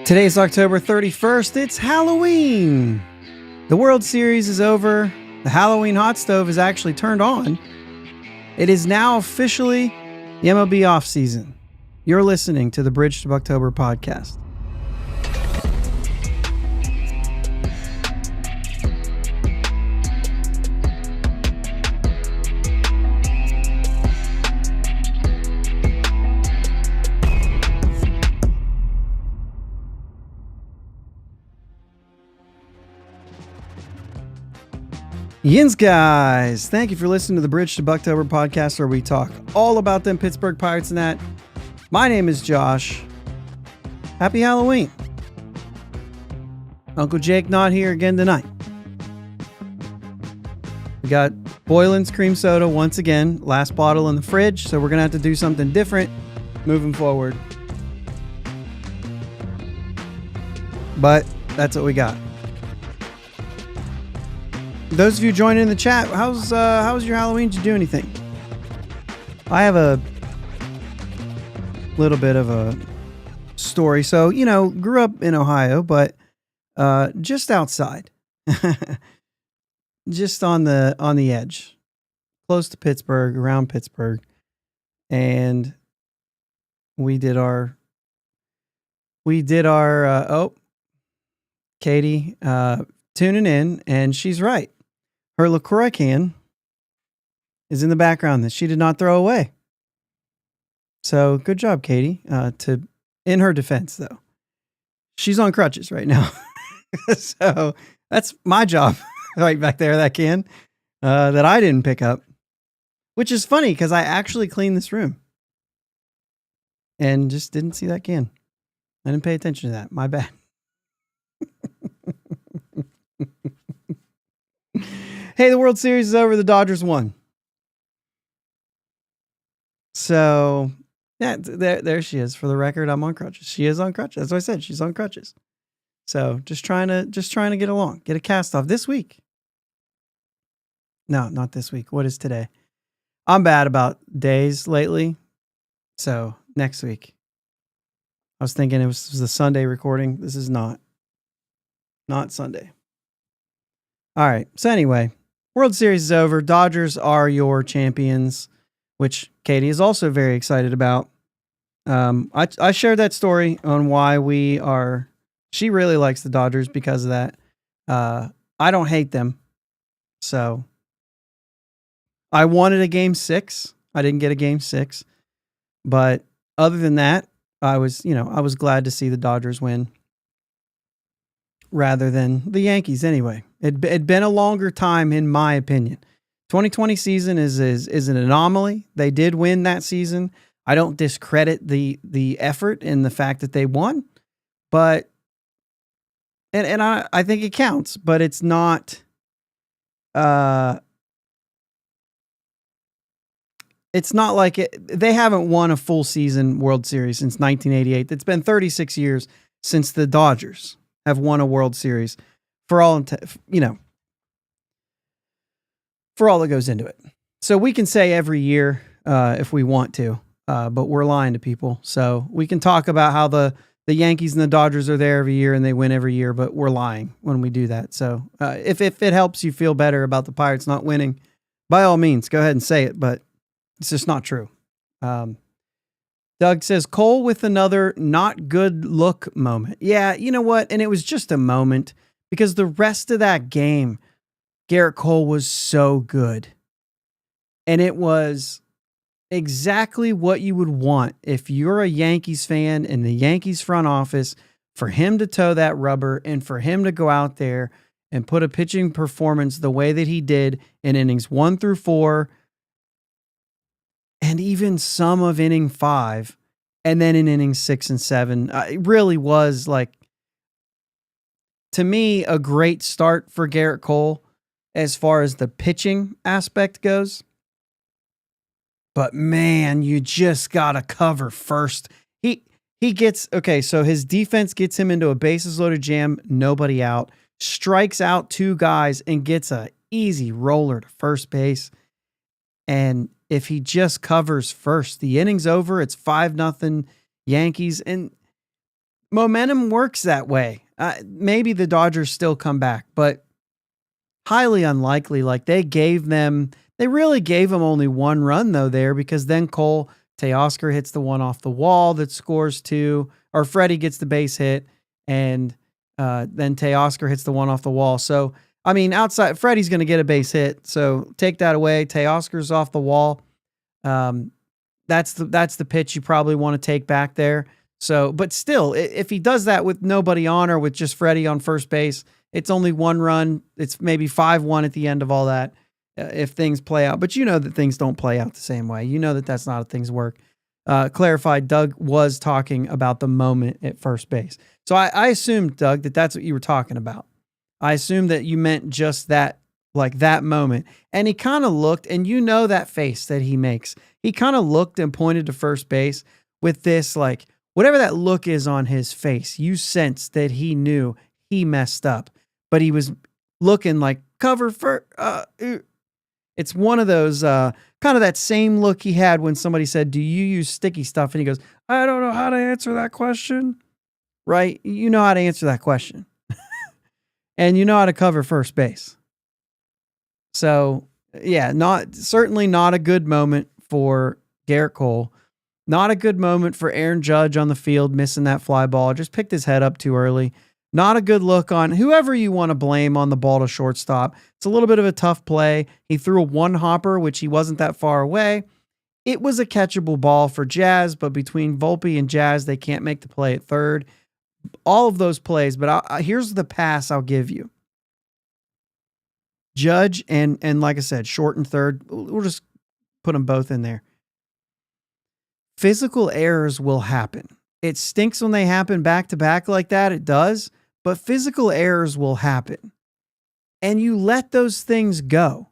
Today's October 31st. It's Halloween. The World Series is over. The Halloween hot stove is actually turned on. It is now officially the MLB offseason. You're listening to the Bridge to Buctober podcast. Yins guys, thank you for listening to the Bridge to Buctober podcast, where we talk all about them Pittsburgh Pirates and that. My name is Josh. Happy Halloween. Uncle Jake not here again tonight. We got Boylan's cream soda once again, last bottle in the fridge, so we're going to have to do something different moving forward. But that's what we got. Those of you joining in the chat, how's your Halloween? Did you do anything? I have a little bit of a story. So, grew up in Ohio, but just outside. Just on the edge. Close to Pittsburgh, around Pittsburgh. And we did our Katie tuning in, and she's right. Her LaCroix can is in the background that she did not throw away. So good job, Katie. In her defense, though, she's on crutches right now. So that's my job right back there, that can that I didn't pick up, which is funny because I actually cleaned this room and just didn't see that can. I didn't pay attention to that. My bad. Hey, the World Series is over. The Dodgers won. So, yeah, there she is. For the record, I'm on crutches. She is on crutches. That's what I said. She's on crutches. So, just trying to get along. Get a cast off this week. No, not this week. What is today? I'm bad about days lately. So, next week. I was thinking it was the Sunday recording. This is not Sunday. All right. So anyway, World Series is over. Dodgers are your champions, which Katie is also very excited about. I shared that story on why she really likes the Dodgers because of that. I don't hate them. So I wanted a game 6. I didn't get a game 6, but other than that, I was glad to see the Dodgers win rather than the Yankees anyway. It'd been a longer time, in my opinion. 2020 season is an anomaly. They did win that season. I don't discredit the effort and the fact that they won, but and I think it counts, but it's not it's not like they haven't won a full season World Series since 1988. It's been 36 years since the Dodgers have won a World Series for all that goes into it. So we can say every year if we want to, but we're lying to people. So we can talk about how the Yankees and the Dodgers are there every year and they win every year, but we're lying when we do that. So if it helps you feel better about the Pirates not winning, by all means, go ahead and say it, but it's just not true. Doug says, Cole with another not good look moment. Yeah, you know what? And it was just a moment because the rest of that game, Garrett Cole was so good. And it was exactly what you would want if you're a Yankees fan in the Yankees front office, for him to toe that rubber and for him to go out there and put a pitching performance the way that he did in innings 1 through 4. And even some of inning 5, and then in innings 6 and 7, it really was, like, to me, a great start for Garrett Cole as far as the pitching aspect goes. But man, you just gotta cover first. He gets, okay, so his defense gets him into a bases loaded jam, nobody out, strikes out 2 guys, and gets a easy roller to first base. And if he just covers first, the inning's over. It's 5-0 Yankees. And Momentum works that way. Maybe the Dodgers still come back, but highly unlikely. Like they really gave them only one run though there, because then Cole Teoscar hits the one off the wall that scores 2, or Freddie gets the base hit, and then Teoscar hits the one off the wall. So, I mean, outside, Freddie's going to get a base hit. So take that away. Teoscar's off the wall. That's the pitch you probably want to take back there. So, but still, if he does that with nobody on, or with just Freddie on first base, it's only one run. It's maybe 5-1 at the end of all that, if things play out. But you know that things don't play out the same way. You know that that's not how things work. Clarified, Doug was talking about the moment at first base. So I assumed, Doug, that that's what you were talking about. I assumed that you meant just that, like that moment. And he kind of looked, and you know that face that he makes. He kind of looked and pointed to first base with this, like, whatever that look is on his face, you sense that he knew he messed up, but he was looking like cover for, it's one of those, kind of that same look he had when somebody said, do you use sticky stuff? And he goes, I don't know how to answer that question. Right? You know how to answer that question. And you know how to cover first base. So yeah, certainly not a good moment for Garrett Cole. Not a good moment for Aaron Judge on the field, missing that fly ball. Just picked his head up too early. Not a good look on whoever you want to blame on the ball to shortstop. It's a little bit of a tough play. He threw a one hopper, which he wasn't that far away. It was a catchable ball for Jazz, but between Volpe and Jazz, they can't make the play at third. All of those plays, but here's the pass I'll give you. Judge and like I said, short and third. We'll just put them both in there. Physical errors will happen. It stinks when they happen back to back like that. It does, but physical errors will happen. And you let those things go.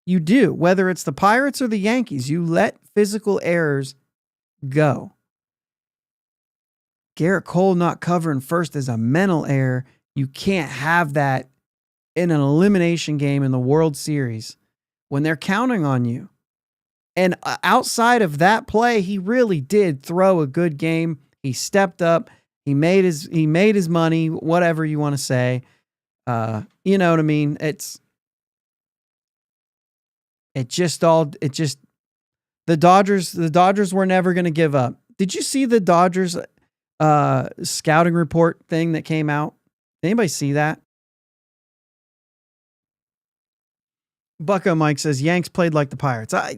You do, whether it's the Pirates or the Yankees, you let physical errors go. Garrett Cole not covering first is a mental error. You can't have that in an elimination game in the World Series when they're counting on you. And outside of that play, he really did throw a good game. He stepped up. He made his money, whatever you want to say. You know what I mean? The Dodgers were never going to give up. Did you see the Dodgers scouting report thing that came out? Did anybody see that? Bucko Mike says Yanks played like the Pirates. I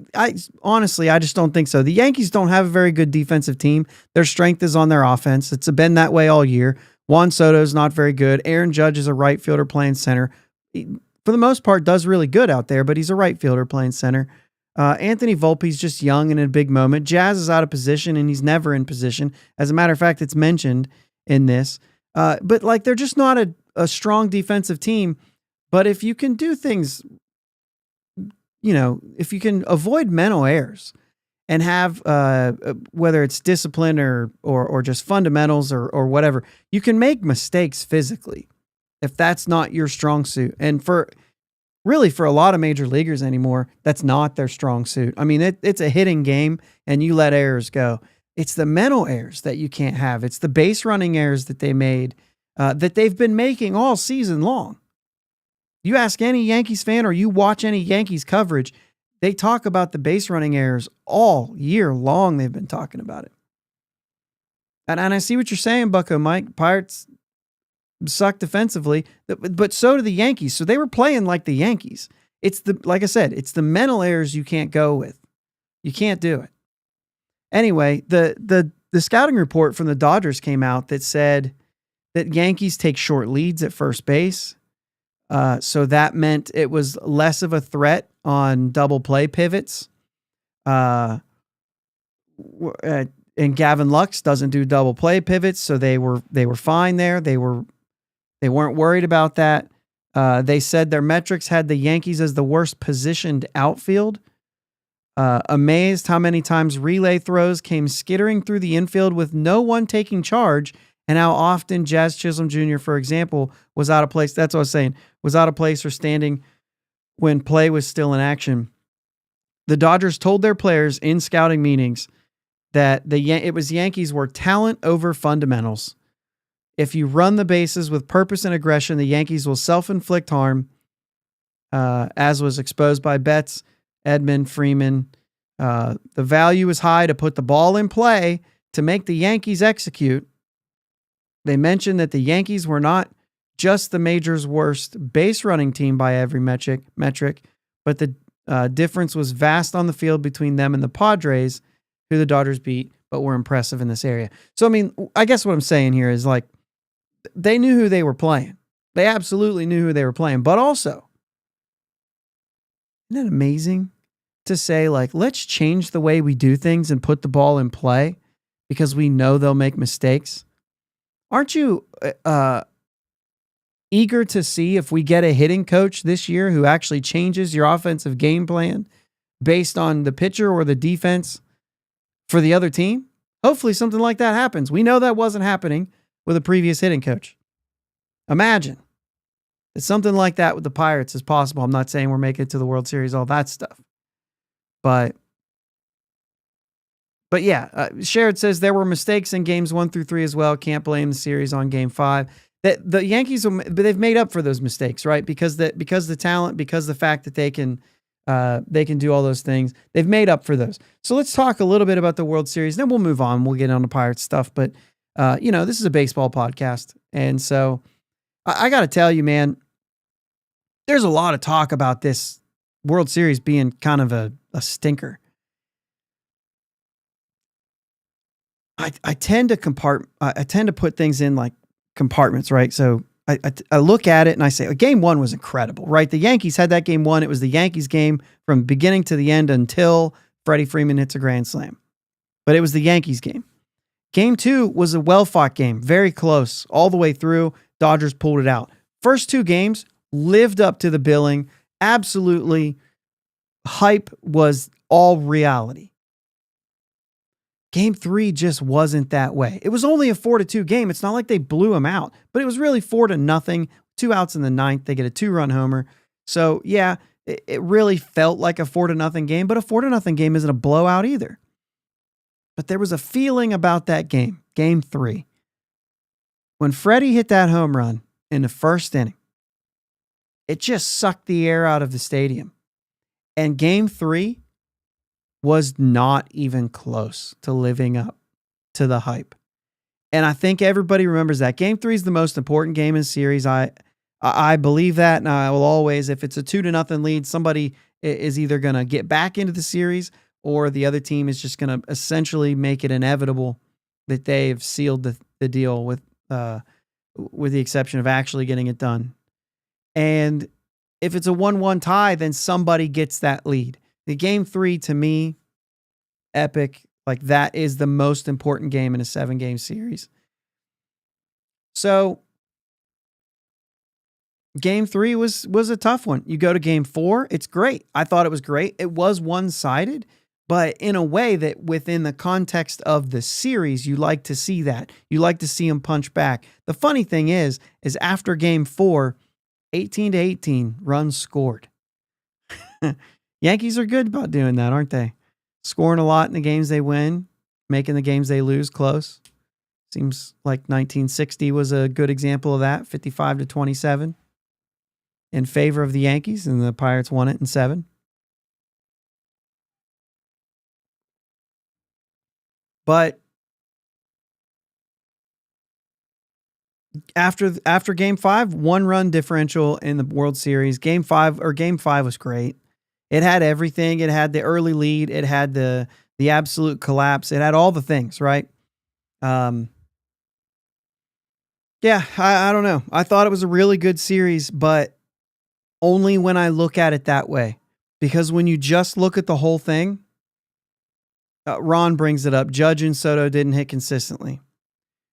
honestly, I just don't think so. The Yankees don't have a very good defensive team. Their strength is on their offense. It's been that way all year. Juan Soto's not very good. Aaron Judge is a right fielder playing center. He, for the most part, does really good out there, but he's a right fielder playing center. Anthony Volpe's just young and in a big moment. Jazz is out of position, and he's never in position. As a matter of fact, it's mentioned in this. But like, they're just not a strong defensive team. But if you can do things, you know, if you can avoid mental errors and have, whether it's discipline or just fundamentals or whatever, you can make mistakes physically if that's not your strong suit. And for a lot of major leaguers anymore, that's not their strong suit. I mean, it's a hitting game and you let errors go. It's the mental errors that you can't have. It's the base running errors that they made, that they've been making all season long. You ask any Yankees fan or you watch any Yankees coverage, they talk about the base running errors all year long. They've been talking about it. And I see what you're saying, Bucko Mike. Pirates suck defensively, but so do the Yankees. So they were playing like the Yankees. Like I said, it's the mental errors you can't go with. You can't do it. Anyway, the scouting report from the Dodgers came out that said that Yankees take short leads at first base. So that meant it was less of a threat on double play pivots. And Gavin Lux doesn't do double play pivots, so they were fine there. They weren't worried about that. They said their metrics had the Yankees as the worst positioned outfield. Amazed how many times relay throws came skittering through the infield with no one taking charge, and how often Jazz Chisholm Jr., for example, was out of place. That's what I was saying. Was out of place or standing when play was still in action. The Dodgers told their players in scouting meetings that Yankees were talent over fundamentals. If you run the bases with purpose and aggression, the Yankees will self-inflict harm, as was exposed by Betts, Edman, Freeman. The value is high to put the ball in play to make the Yankees execute. They mentioned that the Yankees were not just the major's worst base running team by every metric, but the difference was vast on the field between them and the Padres, who the Dodgers beat, but were impressive in this area. So, I mean, I guess what I'm saying here is like, they knew who they were playing. They absolutely knew who they were playing. But also, isn't it amazing to say, like, let's change the way we do things and put the ball in play because we know they'll make mistakes? Aren't you eager to see if we get a hitting coach this year who actually changes your offensive game plan based on the pitcher or the defense for the other team? Hopefully something like that happens. We know that wasn't happening with a previous hitting coach. Imagine that something like that with the Pirates is possible. I'm not saying we're making it to the World Series, all that stuff. But yeah, Sherrod says there were mistakes in games 1 through 3 as well. Can't blame the series on game 5. That the Yankees, but they've made up for those mistakes, right? Because the talent, because the fact that they can do all those things, they've made up for those. So let's talk a little bit about the World Series. Then we'll move on. We'll get on the Pirates stuff. But this is a baseball podcast, and so I got to tell you, man, there's a lot of talk about this World Series being kind of a stinker. I tend to put things in like compartments, right? So I look at it and I say, game 1 was incredible, right? The Yankees had that game 1. It was the Yankees game from beginning to the end until Freddie Freeman hits a grand slam. But it was the Yankees game. Game 2 was a well-fought game, very close all the way through. Dodgers pulled it out. First 2 games lived up to the billing. Absolutely, hype was all reality. Game 3 just wasn't that way. It was only a 4-2 game. It's not like they blew them out, but it was really 4-0. 2 outs in the 9th. They get a 2-run homer. So yeah, it really felt like a 4-0 game, but a 4-0 game isn't a blowout either. But there was a feeling about that game, game 3. When Freddie hit that home run in the first inning, it just sucked the air out of the stadium. And game 3 was not even close to living up to the hype. And I think everybody remembers that. Game 3 is the most important game in the series. I believe that, and I will always, if it's a 2-0 lead, somebody is either going to get back into the series or the other team is just going to essentially make it inevitable that they've sealed the deal with the exception of actually getting it done. And if it's a 1-1 tie, then somebody gets that lead. The game 3, to me, epic. Like, that is the most important game in a 7-game series. So game 3 was a tough one. You go to game 4, it's great. I thought it was great. It was one-sided, but in a way that within the context of the series, you like to see that. You like to see them punch back. The funny thing is after game 4, 18-18 runs scored. Yankees are good about doing that, aren't they? Scoring a lot in the games they win, making the games they lose close. Seems like 1960 was a good example of that, 55-27 in favor of the Yankees, and the Pirates won it in 7. But after game 5, 1-run differential in the World Series. Game 5 was great. It had everything. It had the early lead. It had the absolute collapse. It had all the things, right? Yeah, I don't know. I thought it was a really good series, but only when I look at it that way. Because when you just look at the whole thing, Ron brings it up. Judge and Soto didn't hit consistently.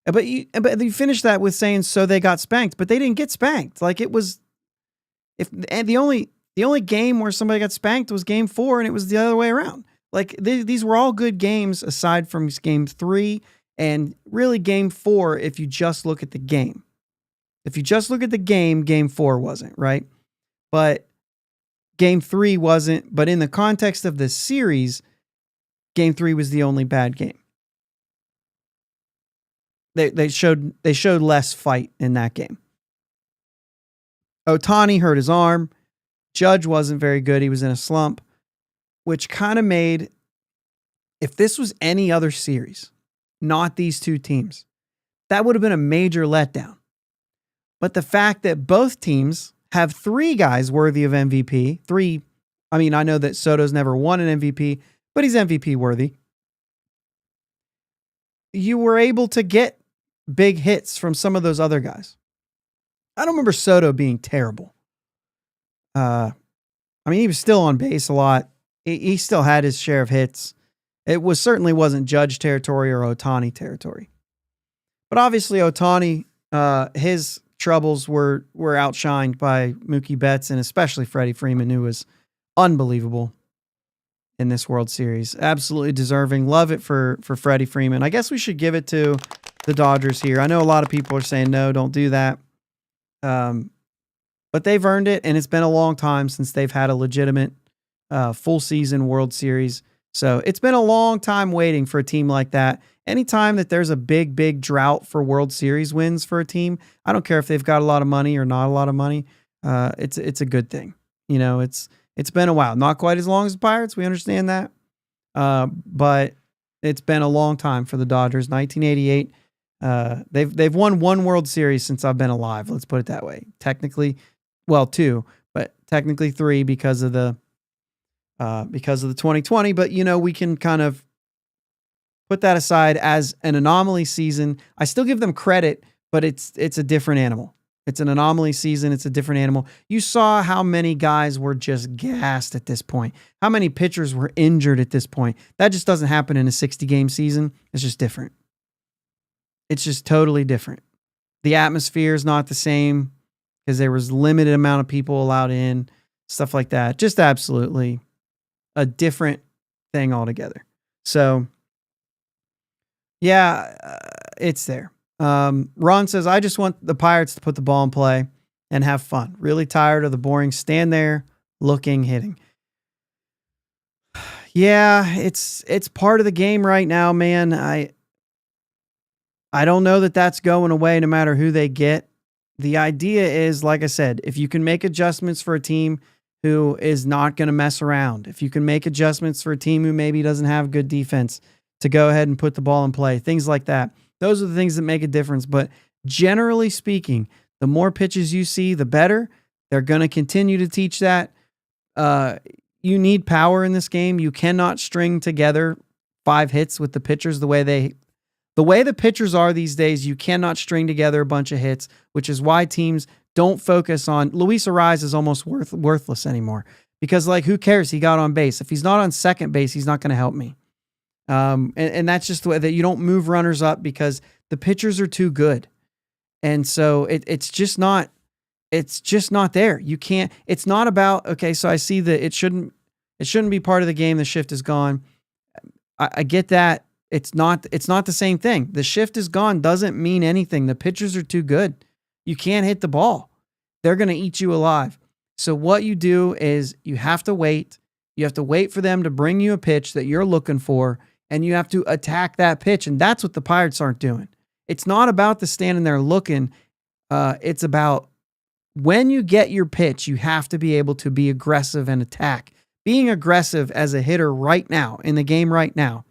But you finish that with saying, so they got spanked, but they didn't get spanked. Like, it was, the only game where somebody got spanked was game 4, and it was the other way around. Like, these were all good games aside from game 3 and really game 4 if you just look at the game. If you just look at the game 4 wasn't, right? But game 3 wasn't. But in the context of the series, game 3 was the only bad game. they showed less fight in that game. Ohtani hurt his arm. Judge wasn't very good. He was in a slump, which kind of made, if this was any other series, not these two teams, that would have been a major letdown. But the fact that both teams have 3 guys worthy of MVP, 3, I mean, I know that Soto's never won an MVP, but he's MVP worthy. You were able to get big hits from some of those other guys. I don't remember Soto being terrible. I mean, he was still on base a lot. He still had his share of hits. It certainly wasn't Judge territory or Ohtani territory. But obviously Ohtani, his troubles were outshined by Mookie Betts and especially Freddie Freeman, who was unbelievable in this World Series. Absolutely deserving. Love it for Freddie Freeman. I guess we should give it to the Dodgers here. I know a lot of people are saying, no, don't do that. But they've earned it, and it's been a long time since they've had a legitimate full season World Series. So it's been a long time waiting for a team like that. Anytime that there's a big drought for World Series wins for a team, I don't care if they've got a lot of money or not a lot of money. It's a good thing. You know, it's been a while. Not quite as long as the Pirates. We understand that. But it's been a long time for the Dodgers. 1988. They've won 1 World Series since I've been alive. Let's put it that way. Technically, well, 2, but technically 3 because of the 2020. But you know, we can kind of put that aside as an anomaly season. I still give them credit, but it's a different animal. It's an anomaly season. It's a different animal. You saw how many guys were just gassed at this point. How many pitchers were injured at this point. That just doesn't happen in a 60-game season. It's just different. It's just totally different. The atmosphere is not the same because there was limited amount of people allowed in, stuff like that. Just absolutely a different thing altogether. So, yeah, it's there. Ron says, I just want the Pirates to put the ball in play and have fun. Really tired of the boring stand there, looking, hitting. Yeah, it's part of the game right now, man. I don't know that that's going away no matter who they get. The idea is, like I said, if you can make adjustments for a team who is not going to mess around, if you can make adjustments for a team who maybe doesn't have good defense, to go ahead and put the ball in play, things like that. Those are the things that make a difference. But generally speaking, the more pitches you see, the better. They're going to continue to teach that. You need power in this game. You cannot string together 5 hits with the pitchers the way the pitchers are these days. You cannot string together a bunch of hits, which is why teams don't focus on. Luis Arraez is almost worthless anymore because, like, who cares? He got on base. If he's not on second base, he's not going to help me. And that's just the way that you don't move runners up because the pitchers are too good. And so it's just not there. You can't, it's not about, okay, so I see that it shouldn't be part of the game. The shift is gone. I get that. It's not the same thing. The shift is gone doesn't mean anything. The pitchers are too good. You can't hit the ball. They're going to eat you alive. So what you do is you have to wait. You have to wait for them to bring you a pitch that you're looking for, and you have to attack that pitch. And that's what the Pirates aren't doing. It's not about the standing there looking. It's about when you get your pitch, you have to be able to be aggressive and attack. Being aggressive as a hitter right now, in the game right now,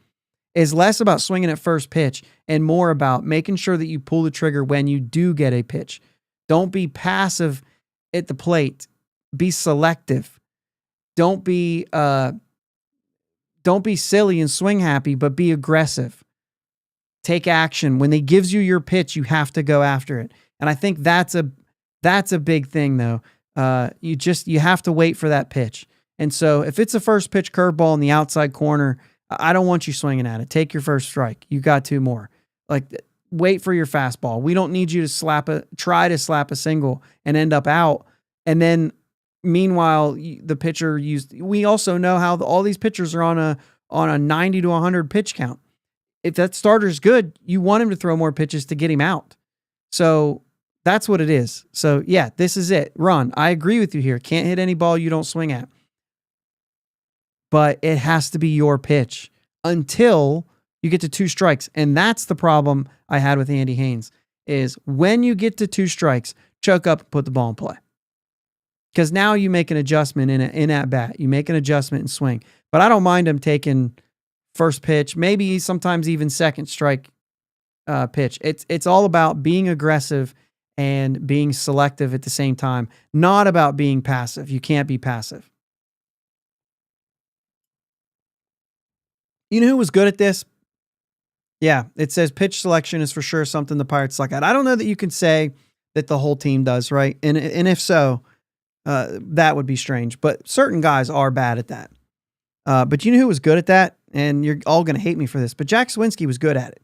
is less about swinging at first pitch and more about making sure that you pull the trigger when you do get a pitch. Don't be passive at the plate. Be selective. Don't be silly and swing happy, but be aggressive. Take action. When they gives you your pitch, you have to go after it. And I think that's a big thing though. You have to wait for that pitch. And so if it's a first pitch curveball in the outside corner, I don't want you swinging at it. Take your first strike. You got 2 more. Like, wait for your fastball. We don't need you to try to slap a single and end up out. And then meanwhile, the pitcher we also know how all these pitchers are on a 90 to 100 pitch count. If that starter's good, you want him to throw more pitches to get him out. So that's what it is. So yeah, this is it. Ron, I agree with you here. Can't hit any ball you don't swing at. But it has to be your pitch until You get to 2 strikes. And that's the problem I had with Andy Haynes is when you get to 2 strikes, choke up and put the ball in play. Because now you make an adjustment in at bat. You make an adjustment and swing. But I don't mind him taking first pitch, maybe sometimes even second strike pitch. It's all about being aggressive and being selective at the same time, not about being passive. You can't be passive. You know who was good at this? Yeah, it says pitch selection is for sure something the Pirates suck at. I don't know that you can say that the whole team does, right? And if so, that would be strange. But certain guys are bad at that. But you know who was good at that? And you're all going to hate me for this, but Jack Swinsky was good at it.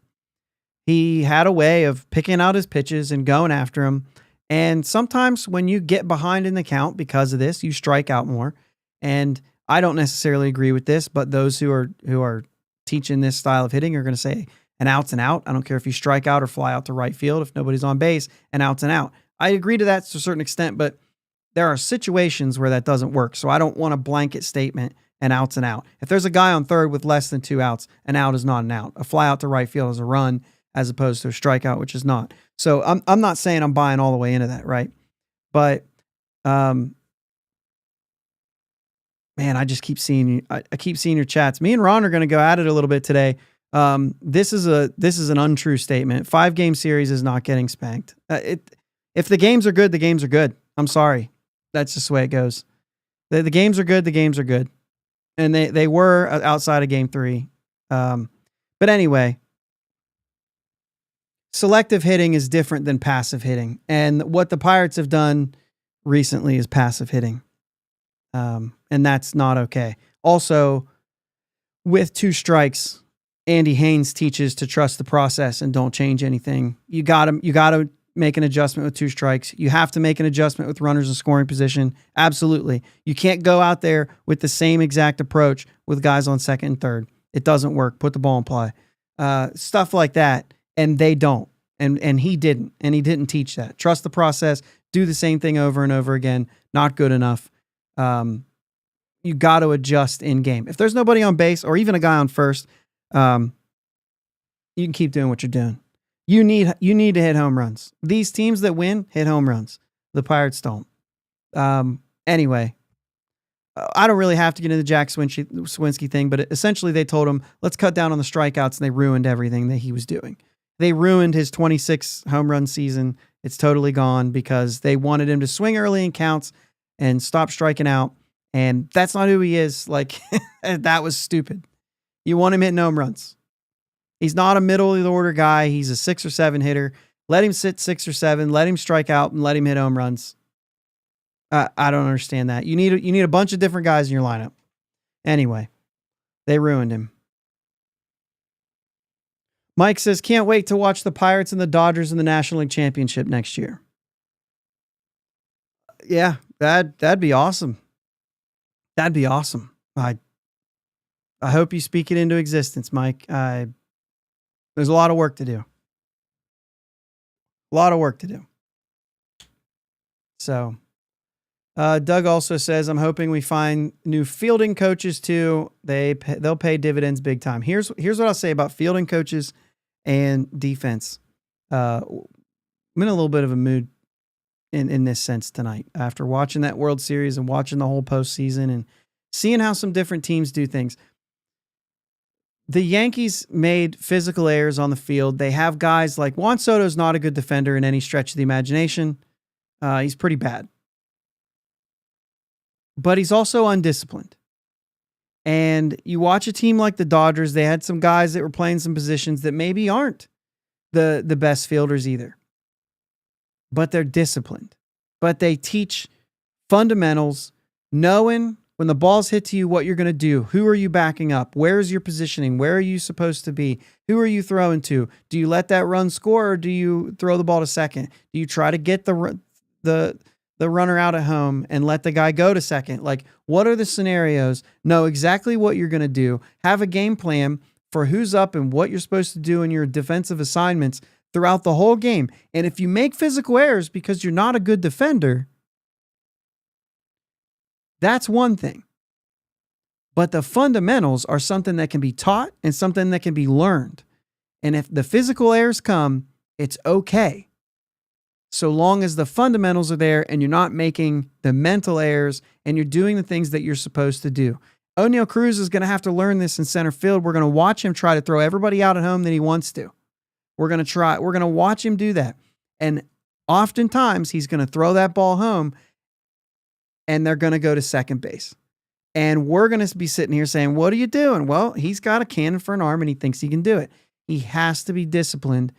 He had a way of picking out his pitches and going after them. And sometimes when you get behind in the count because of this, you strike out more. And I don't necessarily agree with this, but those who are teaching this style of hitting are going to say an out's an out. I don't care if you strike out or fly out to right field. If nobody's on base, an out's an out. I agree to that to a certain extent, but there are situations where that doesn't work. So I don't want a blanket statement, an out's an out. If there's a guy on third with less than 2 outs, an out is not an out. A fly out to right field is a run as opposed to a strikeout, which is not. So I'm not saying I'm buying all the way into that, right? But man, I just keep seeing I keep seeing your chats. Me and Ron are going to go at it a little bit today. This is an untrue statement. 5-game series is not getting spanked. If the games are good, the games are good. I'm sorry. That's just the way it goes. The games are good. The games are good. And they were outside of game 3. But anyway, selective hitting is different than passive hitting. And what the Pirates have done recently is passive hitting. And that's not okay. Also, with 2 strikes, Andy Haynes teaches to trust the process and don't change anything. You got to make an adjustment with 2 strikes. You have to make an adjustment with runners in scoring position. Absolutely. You can't go out there with the same exact approach with guys on second and third. It doesn't work. Put the ball in play. Stuff like that. And they don't. And he didn't. And he didn't teach that. Trust the process. Do the same thing over and over again. Not good enough. You got to adjust in game. If there's nobody on base or even a guy on first, you can keep doing what you're doing. You need to hit home runs. These teams that win hit home runs. The Pirates don't. Anyway, I don't really have to get into the Jack Swinsky thing, but essentially they told him, let's cut down on the strikeouts, and they ruined everything that he was doing. They ruined his 26 home run season. It's totally gone because they wanted him to swing early in counts and stop striking out, and that's not who he is. Like, that was stupid. You want him hitting home runs. He's not a middle of the order guy. He's a 6 or 7 hitter. Let him sit 6 or 7. Let him strike out and let him hit home runs. I don't understand that. You need a bunch of different guys in your lineup. Anyway, they ruined him. Mike says, can't wait to watch the Pirates and the Dodgers in the National League Championship next year. Yeah, that'd be awesome. That'd be awesome. I hope you speak it into existence, Mike. There's a lot of work to do. A lot of work to do. So, Doug also says, I'm hoping we find new fielding coaches too. They'll pay dividends big time. Here's what I'll say about fielding coaches and defense. I'm in a little bit of a mood in this sense tonight after watching that World Series and watching the whole postseason and seeing how some different teams do things. The Yankees made physical errors on the field. They have guys like Juan Soto's not a good defender in any stretch of the imagination. He's pretty bad. But he's also undisciplined. And you watch a team like the Dodgers, they had some guys that were playing some positions that maybe aren't the best fielders either. But they're disciplined. But they teach fundamentals, knowing when the ball's hit to you, what you're going to do. Who are you backing up? Where is your positioning? Where are you supposed to be? Who are you throwing to? Do you let that run score or do you throw the ball to second? Do you try to get the runner out at home and let the guy go to second? Like, what are the scenarios? Know exactly what you're going to do. Have a game plan for who's up and what you're supposed to do in your defensive assignments throughout the whole game. And if you make physical errors because you're not a good defender, that's one thing. But the fundamentals are something that can be taught and something that can be learned. And if the physical errors come, it's okay. So long as the fundamentals are there and you're not making the mental errors and you're doing the things that you're supposed to do. O'Neal Cruz is going to have to learn this in center field. We're going to watch him try to throw everybody out at home that he wants to. We're going to watch him do that. And oftentimes he's going to throw that ball home and they're going to go to second base. And we're going to be sitting here saying, what are you doing? Well, he's got a cannon for an arm and he thinks he can do it. He has to be disciplined.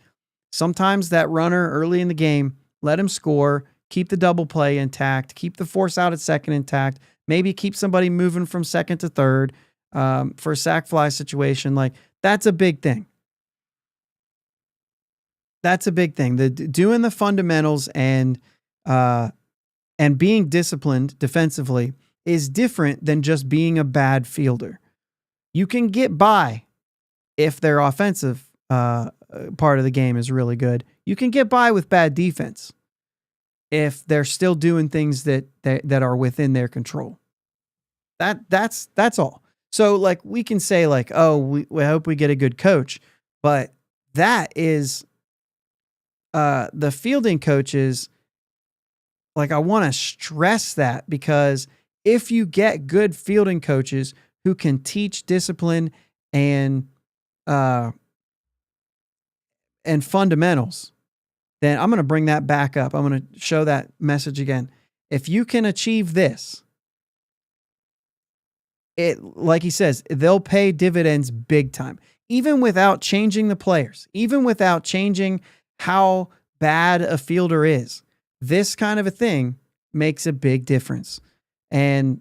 Sometimes that runner early in the game, let him score, keep the double play intact, keep the force out at second intact, maybe keep somebody moving from second to third for a sac fly situation. Like, that's a big thing. That's a big thing. Doing the fundamentals and being disciplined defensively is different than just being a bad fielder. You can get by if their offensive part of the game is really good. You can get by with bad defense if they're still doing things that are within their control. That's all. So like we can say like, oh, we hope we get a good coach, but that is the fielding coaches. Like, I want to stress that, because if you get good fielding coaches who can teach discipline and fundamentals, then I'm going to bring that back up. I'm going to show that message again. If you can achieve this, like he says, they'll pay dividends big time, even without changing the players, even without changing how bad a fielder is. This kind of a thing makes a big difference. And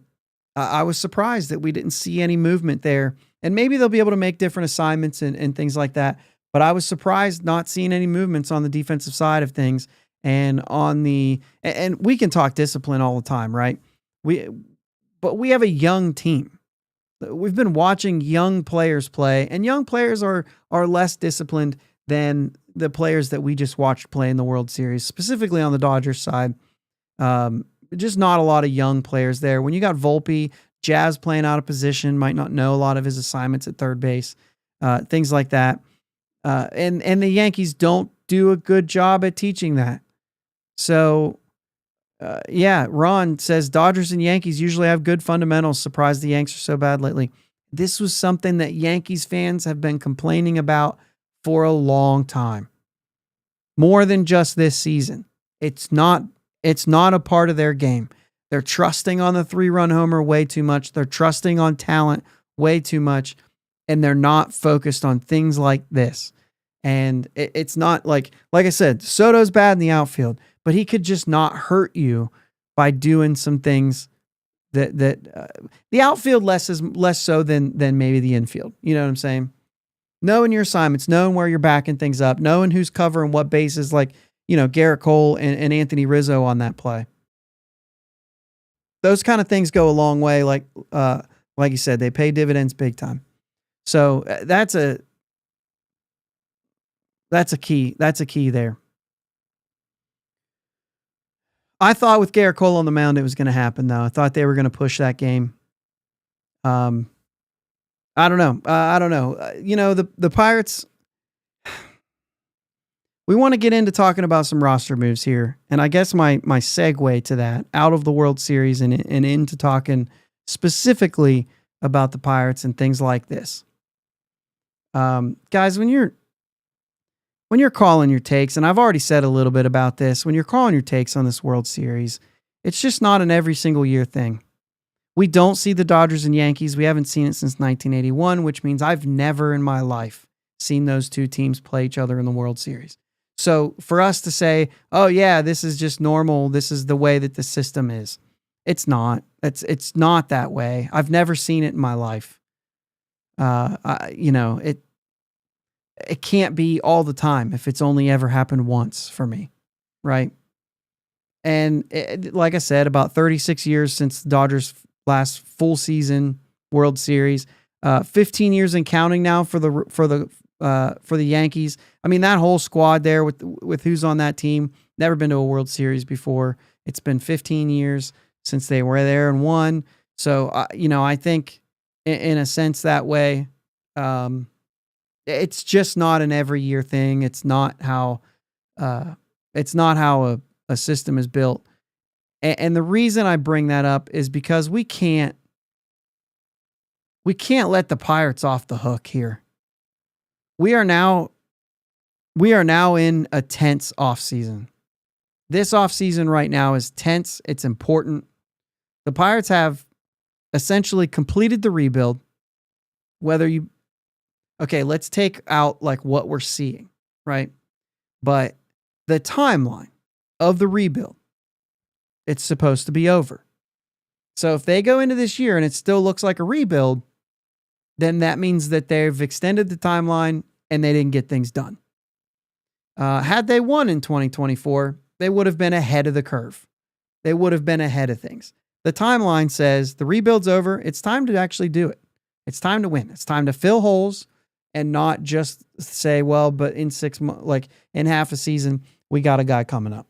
I was surprised that we didn't see any movement there. And maybe they'll be able to make different assignments and things like that. But I was surprised not seeing any movements on the defensive side of things. And and we can talk discipline all the time, right? But we have a young team. We've been watching young players play, and young players are less disciplined than the players that we just watched play in the World Series, specifically on the Dodgers side. Just not a lot of young players there. When you got Volpe, Jazz playing out of position, might not know a lot of his assignments at third base, things like that. And the Yankees don't do a good job at teaching that. So, Ron says Dodgers and Yankees usually have good fundamentals. Surprised the Yanks are so bad lately. This was something that Yankees fans have been complaining about for a long time. More than just this season. It's not a part of their game. They're trusting on the 3-run homer way too much. They're trusting on talent way too much. And they're not focused on things like this. And it's not like I said, Soto's bad in the outfield, but he could just not hurt you by doing some things that the outfield less so than maybe the infield. You know what I'm saying? Knowing your assignments, knowing where you're backing things up, knowing who's covering what bases, like, Garrett Cole and Anthony Rizzo on that play. Those kind of things go a long way. Like you said, they pay dividends big time. So that's a key. That's a key there. I thought with Garrett Cole on the mound, it was going to happen, though. I thought they were going to push that game. I don't know. The Pirates, we want to get into talking about some roster moves here. And I guess my segue to that, out of the World Series and into talking specifically about the Pirates and things like this. Guys, when you're calling your takes, and I've already said a little bit about this, when you're calling your takes on this World Series, it's just not an every single year thing. We don't see the Dodgers and Yankees. We haven't seen it since 1981, which means I've never in my life seen those two teams play each other in the World Series. So for us to say, oh yeah, this is just normal, this is the way that the system is, it's not. It's not that way. I've never seen it in my life. It can't be all the time if it's only ever happened once for me, right? And like I said, about 36 years since the Dodgers' last full season World Series, 15 years and counting now for the Yankees. I mean, that whole squad there with who's on that team, never been to a World Series before. It's been 15 years since they were there and won. So, I think in a sense that way. It's just not an every year thing. It's not how a system is built. And the reason I bring that up is because we can't let the Pirates off the hook here. We are now in a tense offseason. This offseason right now is tense. It's important. The Pirates have essentially completed the rebuild. Let's take out like what we're seeing, right? But the timeline of the rebuild, it's supposed to be over. So if they go into this year and it still looks like a rebuild, then that means that they've extended the timeline and they didn't get things done. Had they won in 2024, they would have been ahead of the curve. They would have been ahead of things. The timeline says the rebuild's over. It's time to actually do it. It's time to win. It's time to fill holes and not just say, well, but in 6 months, like in half a season, we got a guy coming up,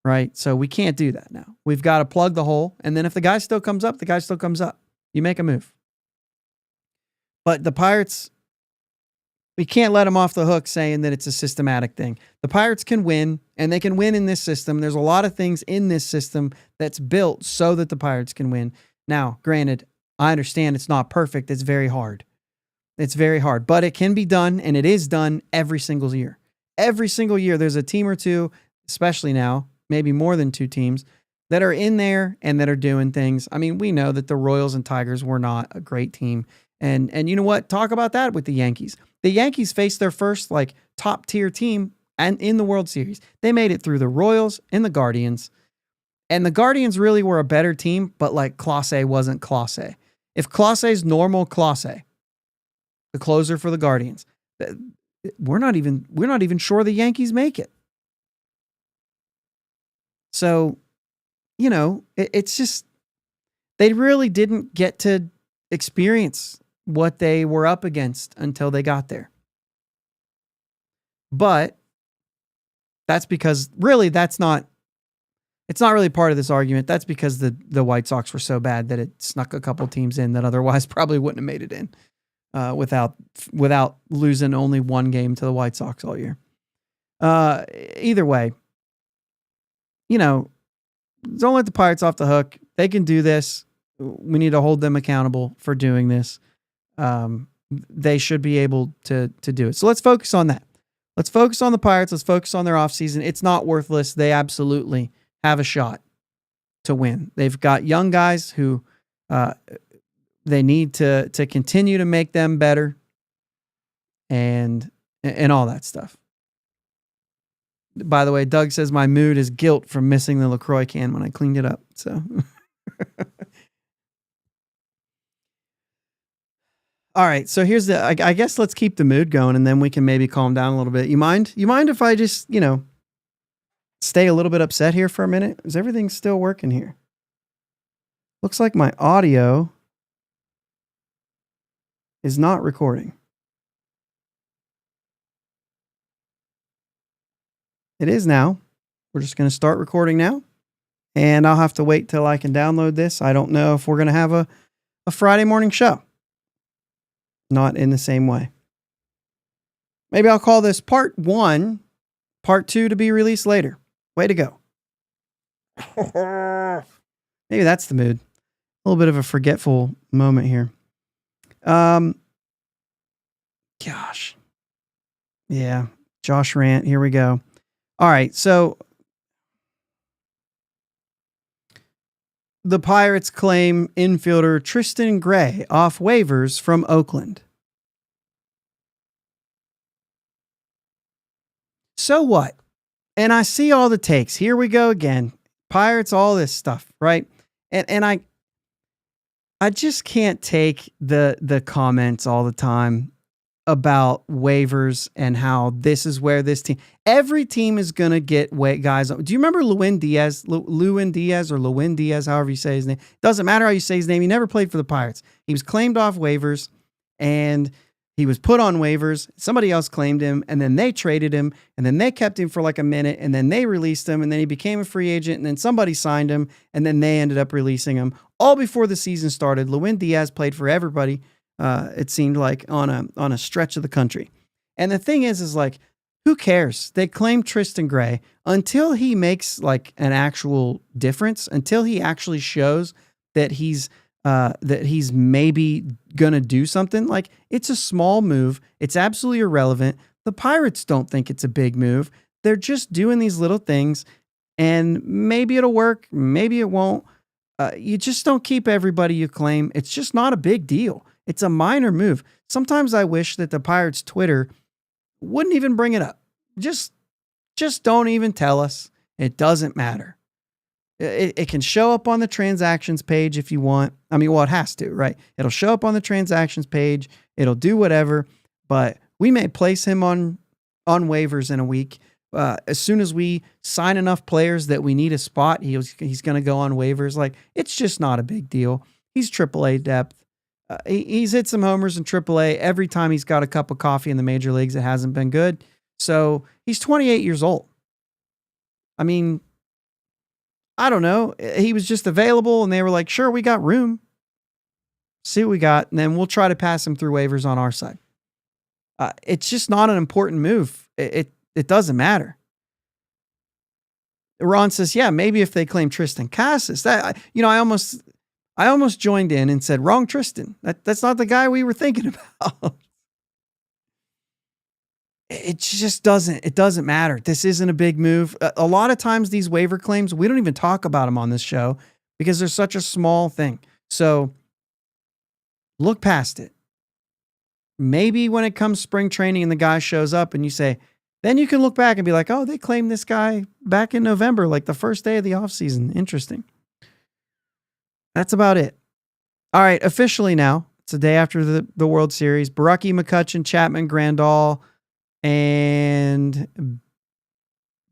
right? So we can't do that now. We've got to plug the hole. And then if the guy still comes up, the guy still comes up. You make a move. But the Pirates, we can't let them off the hook saying that it's a systematic thing. The Pirates can win, and they can win in this system. There's a lot of things in this system that's built so that the Pirates can win. Now, granted, I understand it's not perfect. It's very hard. It's very hard, but it can be done, and it is done every single year. Every single year, there's a team or two, especially now, maybe more than 2 teams, that are in there and that are doing things. I mean, we know that the Royals and Tigers were not a great team. And you know what? Talk about that with the Yankees. The Yankees faced their first like top tier team and in the World Series. They made it through the Royals and the Guardians. And the Guardians really were a better team, but like Clase wasn't Clase. If Clase's normal Clase, the closer for the Guardians, we're not even sure the Yankees make it. So, you know, it's just they really didn't get to experience what they were up against until they got there. But that's because really it's not really part of this argument. That's because the White Sox were so bad that it snuck a couple teams in that otherwise probably wouldn't have made it in without losing only 1 game to the White Sox all year. Either way, you know, don't let the Pirates off the hook. They can do this. We need to hold them accountable for doing this. They should be able to do it. So let's focus on that. Let's focus on the Pirates. Let's focus on their offseason. It's not worthless. They absolutely have a shot to win. They've got young guys who they need to continue to make them better and all that stuff. By the way, Doug says my mood is guilt from missing the LaCroix can when I cleaned it up. So all right, so here's I guess let's keep the mood going and then we can maybe calm down a little bit. You mind if I just, you know, stay a little bit upset here for a minute? Is everything still working here? Looks like my audio is not recording. It is now. We're just going to start recording now. And I'll have to wait till I can download this. I don't know if we're going to have a Friday morning show. Not in the same way. Maybe I'll call this part 1, part 2 to be released later. Way to go. Maybe that's the mood. A little bit of a forgetful moment here. Gosh. Yeah. Josh Rant. Here we go. All right. So the Pirates claim infielder Tristan Gray off waivers from Oakland. So what? And I see all the takes. Here we go again. Pirates, all this stuff, right? And I just can't take the comments all the time about waivers and how this is where this team, every team is going to get guys. Do you remember Lewin Diaz, however you say his name? Doesn't matter how you say his name. He never played for the Pirates. He was claimed off waivers and He was put on waivers. Somebody else claimed him, and then they traded him, and then they kept him for like a minute, and then they released him, and then he became a free agent, and then somebody signed him, and then they ended up releasing him all before the season started. Lewin Diaz played for everybody. It seemed like on a stretch of the country. And the thing is like, who cares? They claim Tristan Gray until he makes like an actual difference, until he actually shows that he's maybe going to do something. Like, it's a small move. It's absolutely irrelevant. The Pirates don't think it's a big move. They're just doing these little things, and maybe it'll work. Maybe it won't. You just don't keep everybody you claim. It's just not a big deal. It's a minor move. Sometimes I wish that the Pirates Twitter wouldn't even bring it up. Just don't even tell us. It doesn't matter. It can show up on the transactions page if you want. I mean, well, it has to, right? It'll show up on the transactions page. It'll do whatever, but we may place him on waivers in a week. As soon as we sign enough players that we need a spot, he's going to go on waivers. Like, it's just not a big deal. He's AAA depth. He's hit some homers in AAA every time he's got a cup of coffee in the major leagues. It hasn't been good. So he's 28 years old. I mean, I don't know. He was just available, and they were like, sure, we got room. See what we got, and then we'll try to pass him through waivers on our side. It's just not an important move. It doesn't matter. Ron says, yeah, maybe if they claim Tristan Casas. I almost joined in and said, wrong Tristan. That's not the guy we were thinking about. It just doesn't matter. This isn't a big move. A lot of times these waiver claims, we don't even talk about them on this show because they're such a small thing. So look past it. Maybe when it comes spring training and the guy shows up and you say, then you can look back and be like, oh, they claimed this guy back in November, like the first day of the offseason. Interesting. That's about it. All right, officially now, it's the day after the World Series. Baraki, McCutchen, Chapman, Grandal, and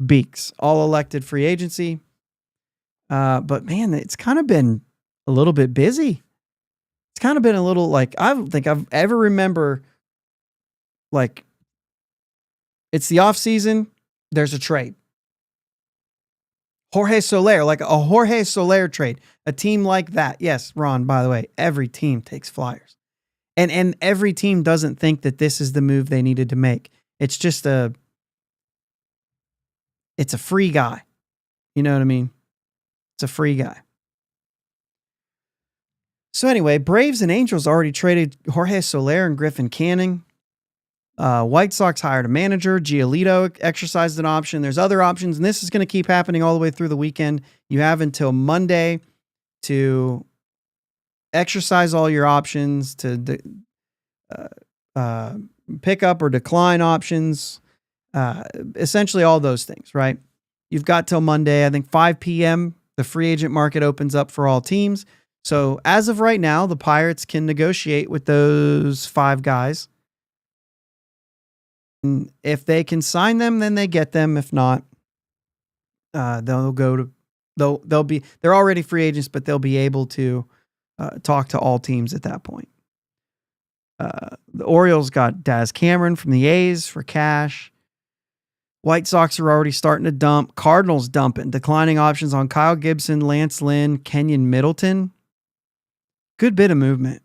Beeks, all elected free agency. But man, it's kind of been a little bit busy. It's kind of been a little like, I don't think I've ever remember like it's the off season. There's a trade. Jorge Soler, like a Jorge Soler trade, a team like that. Yes, Ron, by the way, every team takes flyers. And every team doesn't think that this is the move they needed to make. It's just it's a free guy. You know what I mean? It's a free guy. So anyway, Braves and Angels already traded Jorge Soler and Griffin Canning. White Sox hired a manager. Giolito exercised an option. There's other options, and this is going to keep happening all the way through the weekend. You have until Monday to exercise all your options, to pick up or decline options, essentially all those things, right? You've got till Monday, I think 5 p.m., the free agent market opens up for all teams. So as of right now, the Pirates can negotiate with those 5 guys. And if they can sign them, then they get them. If not, they'll be, they're already free agents, but they'll be able to talk to all teams at that point. The Orioles got Daz Cameron from the A's for cash. White Sox are already starting to dump. Cardinals dumping, declining options on Kyle Gibson, Lance Lynn, Kenyon Middleton. Good bit of movement.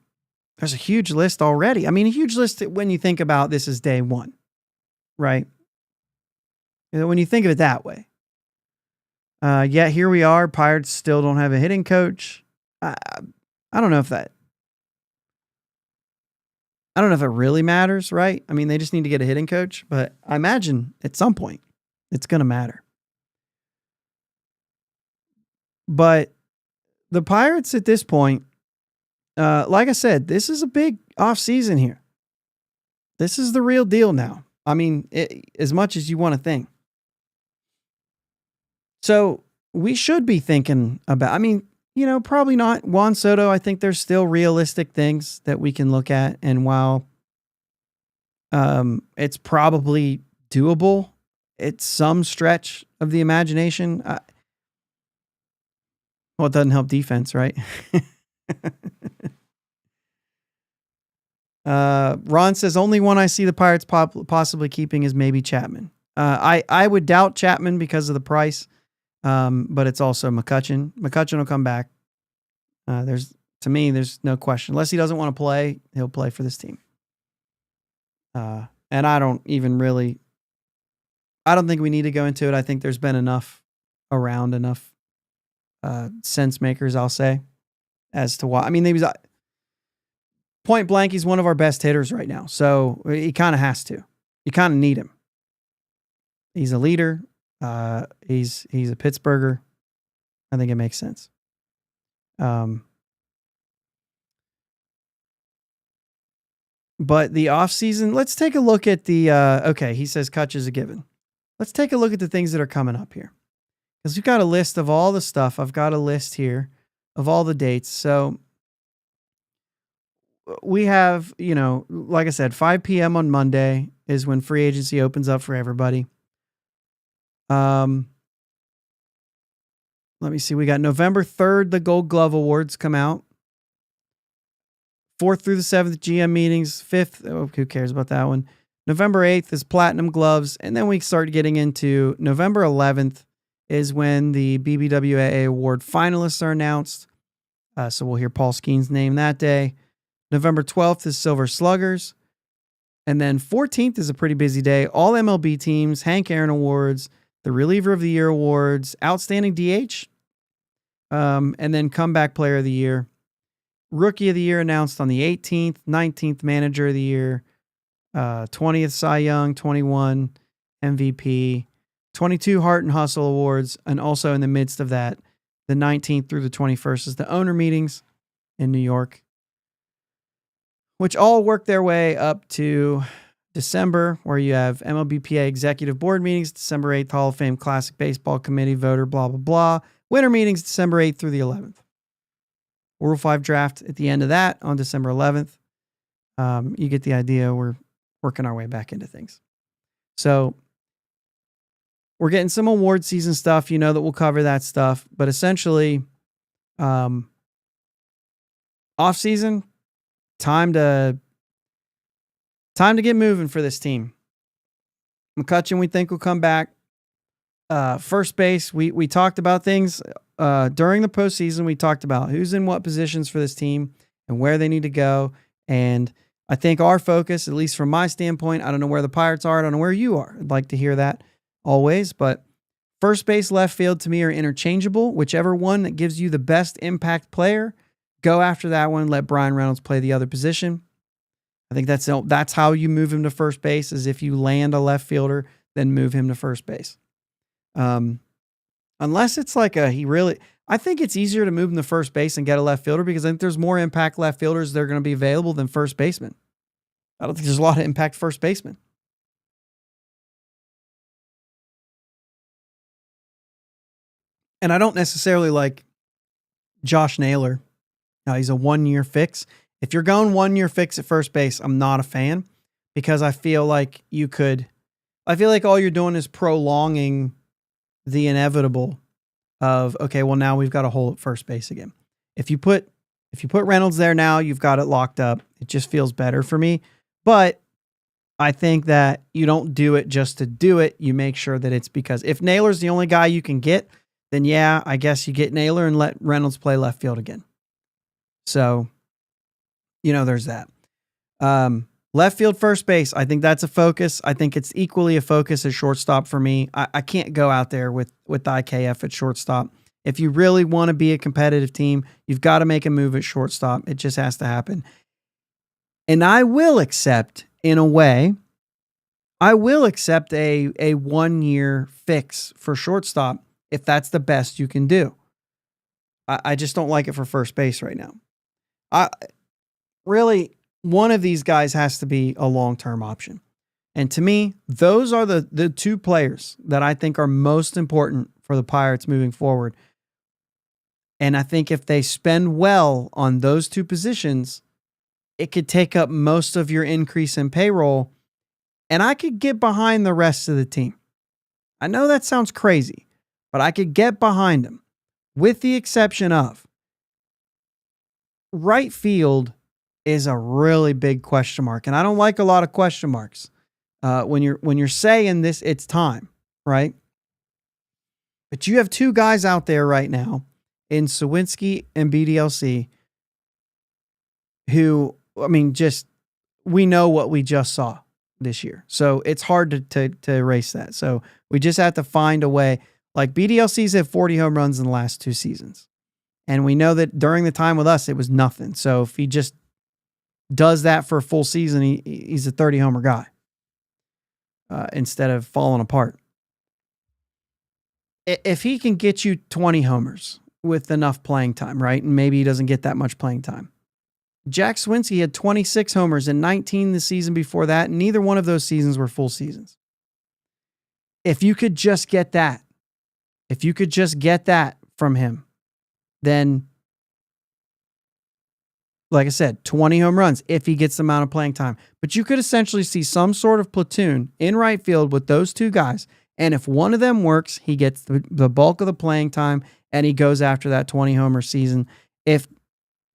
There's a huge list already. I mean, a huge list when you think about this is day one, right? When you think of it that way. Yet here we are. Pirates still don't have a hitting coach. I don't know if it really matters, right? I mean, they just need to get a hitting coach, but I imagine at some point it's going to matter. But the Pirates at this point, like I said, this is a big offseason here. This is the real deal now. I mean, as much as you want to think. So we should be thinking about, I mean, you know, probably not Juan Soto. I think there's still realistic things that we can look at. And while it's probably doable, it's some stretch of the imagination. Well, it doesn't help defense, right? Ron says only one I see the Pirates possibly keeping is maybe Chapman. I would doubt Chapman because of the price, but it's also McCutchen. McCutchen will come back. To me, there's no question. Unless he doesn't want to play, he'll play for this team. And I don't think we need to go into it. I think there's been enough sense makers, I'll say, as to why. I mean, he was point blank. He's one of our best hitters right now. So he kind of has to. You kind of need him. He's a leader. He's a Pittsburgher. I think it makes sense. But the offseason, let's take a look at the, okay, he says Kutch is a given. Let's take a look at the things that are coming up here. Because we've got a list of all the stuff. I've got a list here of all the dates. So we have, like I said, 5 p.m. on Monday is when free agency opens up for everybody. Let me see. We got November 3rd, the Gold Glove Awards come out. 4th through the 7th, GM meetings. 5th, who cares about that one? November 8th is Platinum Gloves. And then we start getting into November 11th is when the BBWAA Award finalists are announced. So we'll hear Paul Skeen's name that day. November 12th is Silver Sluggers. And then 14th is a pretty busy day. All MLB teams, Hank Aaron Awards, the Reliever of the Year Awards, Outstanding DH, and then Comeback Player of the Year. Rookie of the Year announced on the 18th, 19th Manager of the Year, 20th Cy Young, 21 MVP, 22 Heart and Hustle Awards, and also in the midst of that, the 19th through the 21st is the owner meetings in New York, which all work their way up to December, where you have MLBPA Executive Board meetings, December 8th, Hall of Fame Classic Baseball Committee voter, blah, blah, blah. Winter meetings, December 8th through the 11th. Rule 5 draft at the end of that on December 11th. You get the idea. We're working our way back into things. So we're getting some award season stuff, that we'll cover that stuff. But essentially, off season, time to get moving for this team. McCutchen, we think, will come back. First base, we talked about things during the postseason. We talked about who's in what positions for this team and where they need to go. And I think our focus, at least from my standpoint, I don't know where the Pirates are. I don't know where you are. I'd like to hear that always. But first base, left field to me are interchangeable. Whichever one that gives you the best impact player, go after that one. Let Brian Reynolds play the other position. I think that's how you move him to first base, is if you land a left fielder, then move him to first base. Unless it's like I think it's easier to move him to first base and get a left fielder, because I think there's more impact left fielders that are going to be available than first basemen. I don't think there's a lot of impact first basemen. And I don't necessarily like Josh Naylor. Now, he's a 1-year fix. If you're going 1-year fix at first base, I'm not a fan, because I feel like all you're doing is prolonging the inevitable of, okay, well, now we've got a hole at first base again. If you put Reynolds there now, you've got it locked up. It just feels better for me. But I think that you don't do it just to do it. You make sure that it's because if Naylor's the only guy you can get, then yeah, I guess you get Naylor and let Reynolds play left field again. So, there's that. Left field, first base, I think that's a focus. I think it's equally a focus as shortstop for me. I can't go out there with IKF at shortstop. If you really want to be a competitive team, you've got to make a move at shortstop. It just has to happen. And I will accept, in a way, a 1-year fix for shortstop if that's the best you can do. I just don't like it for first base right now. One of these guys has to be a long-term option. And to me, those are the two players that I think are most important for the Pirates moving forward. And I think if they spend well on those two positions, it could take up most of your increase in payroll, and I could get behind the rest of the team. I know that sounds crazy, but I could get behind them, with the exception of right field. is a really big question mark. And I don't like a lot of question marks. When you're saying this, it's time, right? But you have two guys out there right now in Sawinski and BDLC who, I mean, just we know what we just saw this year. So it's hard to erase that. So we just have to find a way. Like BDLC's had 40 home runs in the last 2 seasons. And we know that during the time with us, it was nothing. So if he just does that for a full season, he's a 30 homer guy instead of falling apart. If he can get you 20 homers with enough playing time, right? And maybe he doesn't get that much playing time. Jack Swinsky had 26 homers and 19 the season before that. And neither one of those seasons were full seasons. If you could just get that, from him, then, like I said, 20 home runs if he gets the amount of playing time. But you could essentially see some sort of platoon in right field with those two guys. And if one of them works, he gets the bulk of the playing time and he goes after that 20 homer season. If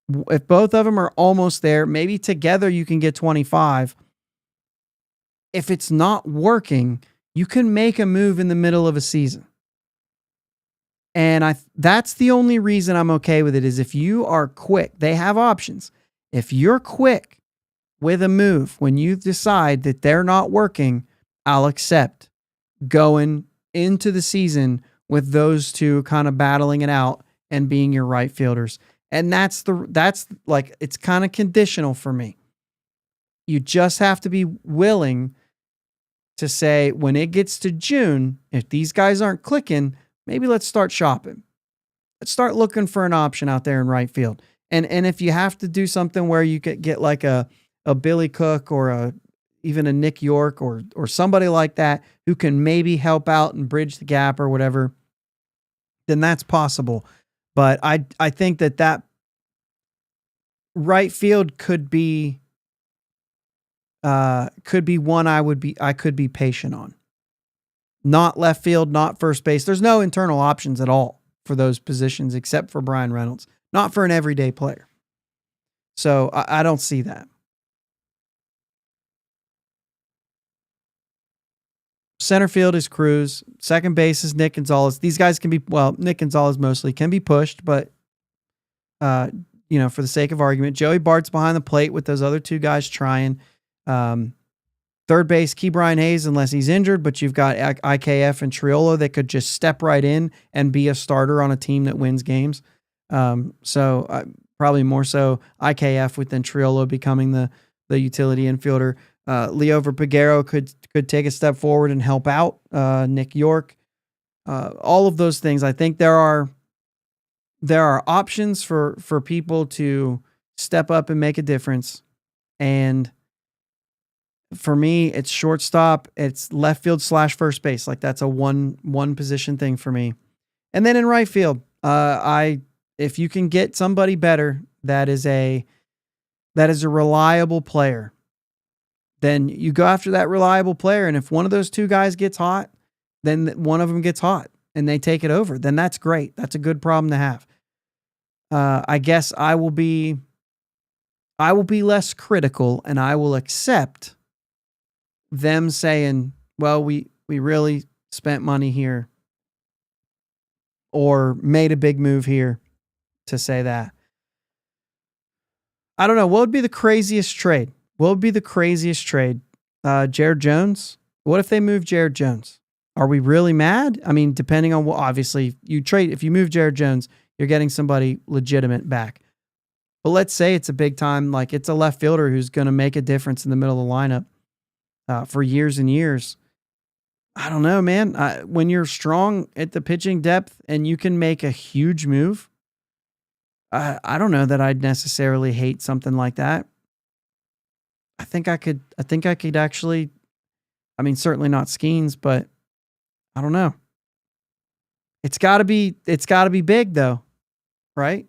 both of them are almost there, maybe together you can get 25. If it's not working, you can make a move in the middle of a season. And that's the only reason I'm okay with it is if you are quick, they have options. If you're quick with a move, when you decide that they're not working, I'll accept going into the season with those two kind of battling it out and being your right fielders. And that's like, it's kind of conditional for me. You just have to be willing to say, when it gets to June, if these guys aren't clicking, maybe let's start shopping. Let's start looking for an option out there in right field. And if you have to do something where you could get like a Billy Cook or even a Nick York or somebody like that who can maybe help out and bridge the gap or whatever, then that's possible. But I think that right field could be one I could be patient on. Not left field, not first base. There's no internal options at all for those positions except for Brian Reynolds. Not for an everyday player. So I don't see that. Center field is Cruz. Second base is Nick Gonzalez. These guys can be, well, Nick Gonzalez mostly can be pushed, but for the sake of argument, Joey Bart's behind the plate with those other two guys trying. Third base, Key Brian Hayes, unless he's injured, but you've got IKF and Triolo that could just step right in and be a starter on a team that wins games. So probably more so IKF with then Triolo becoming the utility infielder. Leo Verpagero could take a step forward and help out. Nick York, all of those things. I think there are options for people to step up and make a difference. And for me, it's shortstop, it's left field / first base. Like that's a one position thing for me. And then in right field, if you can get somebody better that is a reliable player, then you go after that reliable player. And if one of those two guys gets hot, then one of them gets hot and they take it over. Then that's great. That's a good problem to have. I guess I will be less critical and I will accept them saying, well, we really spent money here or made a big move here to say that. I don't know. What would be the craziest trade? Jared Jones? What if they move Jared Jones? Are we really mad? I mean, depending on what, obviously if you move Jared Jones, you're getting somebody legitimate back. But let's say it's a big time, like it's a left fielder who's going to make a difference in the middle of the lineup for years and years. I don't know, man. When you're strong at the pitching depth and you can make a huge move, I don't know that I'd necessarily hate something like that. I think I could actually, I mean, certainly not Skeens, but I don't know. It's gotta be big though, right?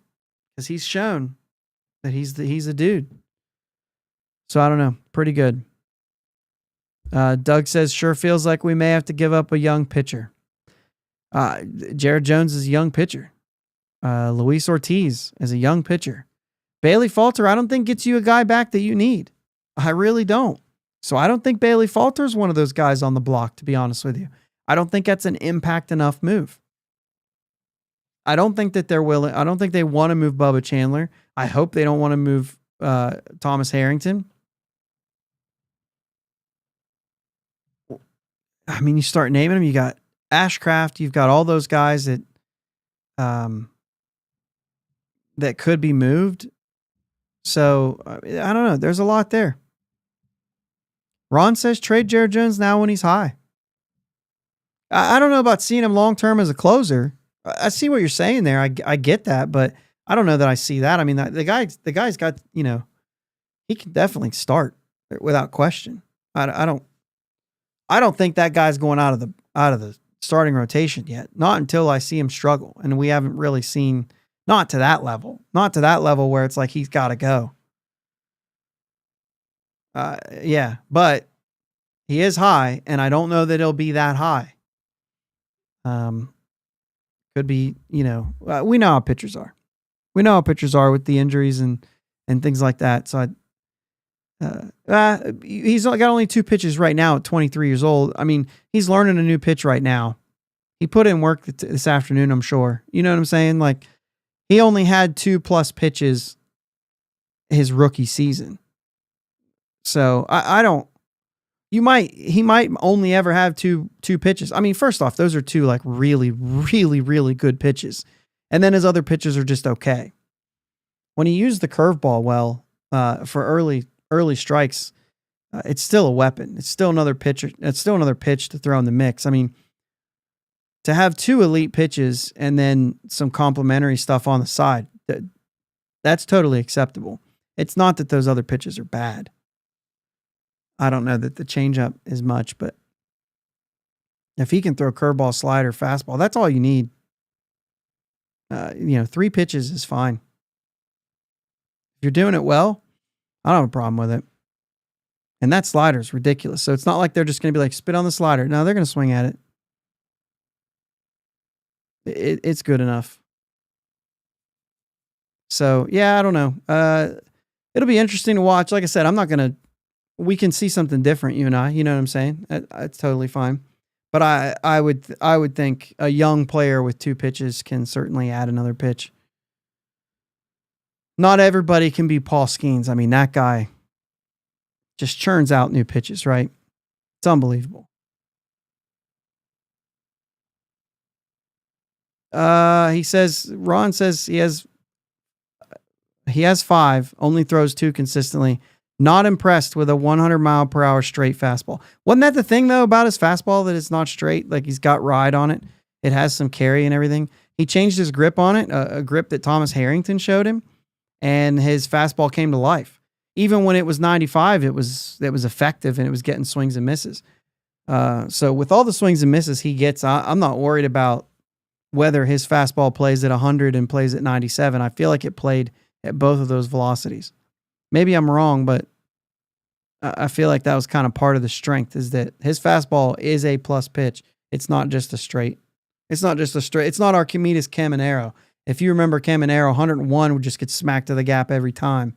Because he's shown that he's a dude. So I don't know. Pretty good. Doug says, sure feels like we may have to give up a young pitcher. Jared Jones is a young pitcher. Luis Ortiz is a young pitcher. Bailey Falter, I don't think gets you a guy back that you need. I really don't. So I don't think Bailey Falter is one of those guys on the block, to be honest with you. I don't think that's an impact enough move. I don't think that they're willing. I don't think they want to move Bubba Chandler. I hope they don't want to move Thomas Harrington. I mean, you start naming them. You got Ashcraft. You've got all those guys that that could be moved. So I don't know. There's a lot there. Ron says trade Jared Jones now when he's high. I don't know about seeing him long term as a closer. I see what you're saying there. I get that, but I don't know that I see that. I mean, the guy's got, you know, he can definitely start without question. I don't think that guy's going out of the starting rotation yet. Not until I see him struggle, and we haven't really seen, not to that level where it's like he's got to go. Yeah, but he is high, and I don't know that he'll be that high. Could be, you know, we know how pitchers are. We know how pitchers are with the injuries and things like that. So he's got only 2 pitches right now at 23 years old. I mean, he's learning a new pitch right now. He put in work this afternoon, I'm sure. You know what I'm saying? Like, he only had 2+ pitches his rookie season. So I don't. He might only ever have two pitches. I mean, first off, those are 2 like really, really, really good pitches. And then his other pitches are just okay. When he used the curveball well for early strikes, it's still a weapon. It's still another pitcher. It's still another pitch to throw in the mix. I mean, to have 2 elite pitches and then some complementary stuff on the side, that's totally acceptable. It's not that those other pitches are bad. I don't know that the changeup is much, but if he can throw curveball, slider, fastball, that's all you need. 3 pitches is fine. If you're doing it well, I don't have a problem with it. And that slider is ridiculous. So it's not like they're just going to be like, spit on the slider. No, they're going to swing at it. It's good enough. So, yeah, I don't know. It'll be interesting to watch. Like I said, we can see something different, you and I. You know what I'm saying? It's totally fine. But I would think a young player with 2 pitches can certainly add another pitch. Not everybody can be Paul Skeens. I mean, that guy just churns out new pitches, right? It's unbelievable. Ron says he has 5, only throws 2 consistently. Not impressed with a 100-mile-per-hour straight fastball. Wasn't that the thing, though, about his fastball, that it's not straight? Like, he's got ride on it. It has some carry and everything. He changed his grip on it, a grip that Thomas Harrington showed him, and his fastball came to life. Even when it was 95, it was effective, and it was getting swings and misses. So with all the swings and misses he gets, I'm not worried about whether his fastball plays at 100 and plays at 97. I feel like it played at both of those velocities. Maybe I'm wrong, but I feel like that was kind of part of the strength, is that his fastball is a plus pitch. It's not just a straight. It's not Archimedes Caminero. If you remember Caminero, 101 would just get smacked to the gap every time.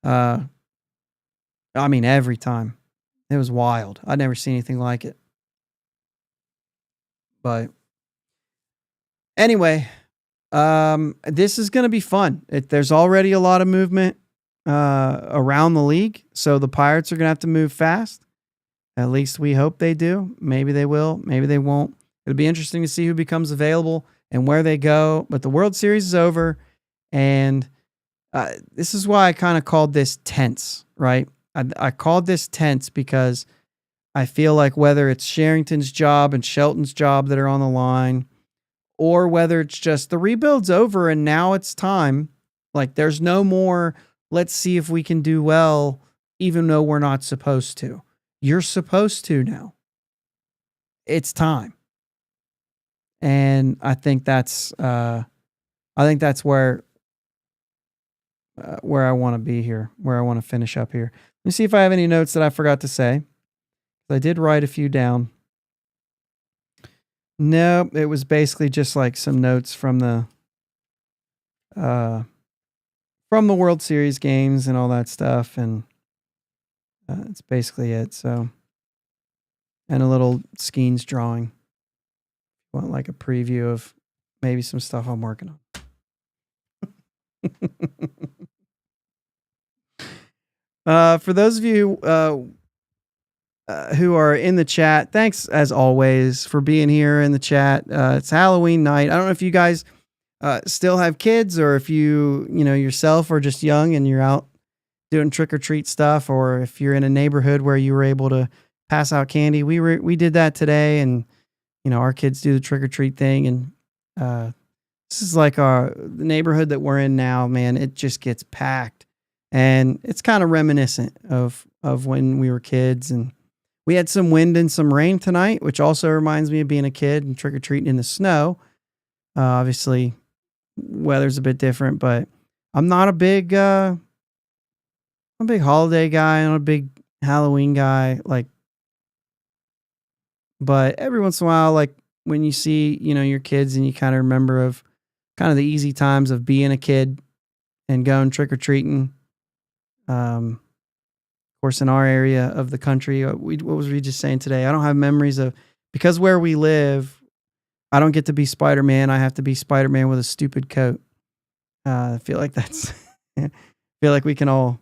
Every time. It was wild. I'd never seen anything like it. But anyway, this is going to be fun. There's already a lot of movement around the league, so the Pirates are going to have to move fast. At least we hope they do. Maybe they will. Maybe they won't. It'll be interesting to see who becomes available and where they go. But the World Series is over, and this is why I kind of called this tense, right? I called this tense because I feel like whether it's Sherrington's job and Shelton's job that are on the line, or whether it's just the rebuild's over and now it's time, like there's no more, let's see if we can do well, even though we're not supposed to. You're supposed to now. It's time. And I think that's where I want to be here, where I want to finish up here. Let me see if I have any notes that I forgot to say. I did write a few down. No, it was basically just like some notes from the from the World Series games and all that stuff, and that's basically it. So, and a little Skeens drawing. Want like a preview of maybe some stuff I'm working on. For those of you who are in the chat, thanks as always for being here in the chat. It's Halloween night. I don't know if you guys still have kids, or if you yourself are just young and you're out doing trick or treat stuff, or if you're in a neighborhood where you were able to pass out candy. We did that today, and our kids do the trick or treat thing, and this is like the neighborhood that we're in now, man. It just gets packed, and it's kind of reminiscent of when we were kids. And we had some wind and some rain tonight, which also reminds me of being a kid and trick or treating in the snow. Obviously, weather's a bit different, but I'm not a big holiday guy. I'm not a big Halloween guy. But every once in a while, like when you see, your kids, and you kind of remember of kind of the easy times of being a kid and going trick or treating. Of course, in our area of the country, what was we just saying today? I don't have memories of, because where we live, I don't get to be Spider-Man. I have to be Spider-Man with a stupid coat. I feel like we can all,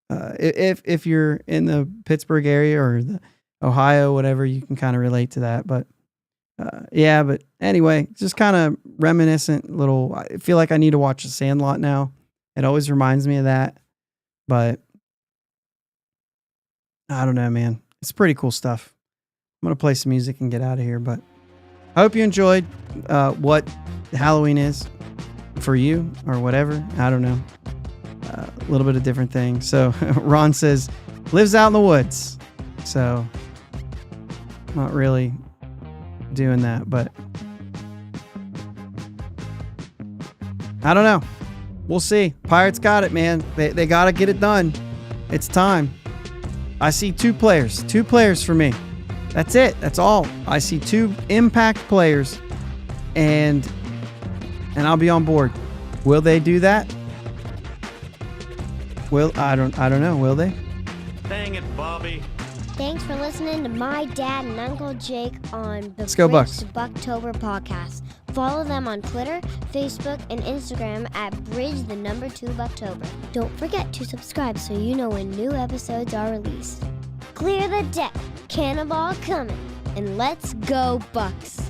if you're in the Pittsburgh area or the Ohio, whatever, you can kind of relate to that. But but anyway, just kind of reminiscent little. I feel like I need to watch The Sandlot now. It always reminds me of that. But I don't know, man. It's pretty cool stuff. I'm going to play some music and get out of here. But I hope you enjoyed what Halloween is for you, or whatever. I don't know. A little bit of different things. So Ron says, lives out in the woods. So not really doing that, but I don't know. We'll see. Pirates got it, man. They got to get it done. It's time. I see two players for me. That's it. That's all. I see 2 impact players, and I'll be on board. Will they do that? I don't know. Will they? Dang it, Bobby. Thanks for listening to my dad and Uncle Jake on the Let's go, Bridge Bucks. to Buctober podcast. Follow them on Twitter, Facebook, and Instagram at Bridge2Buctober. Don't forget to subscribe so you know when new episodes are released. Clear the deck, cannonball coming, and let's go Bucks!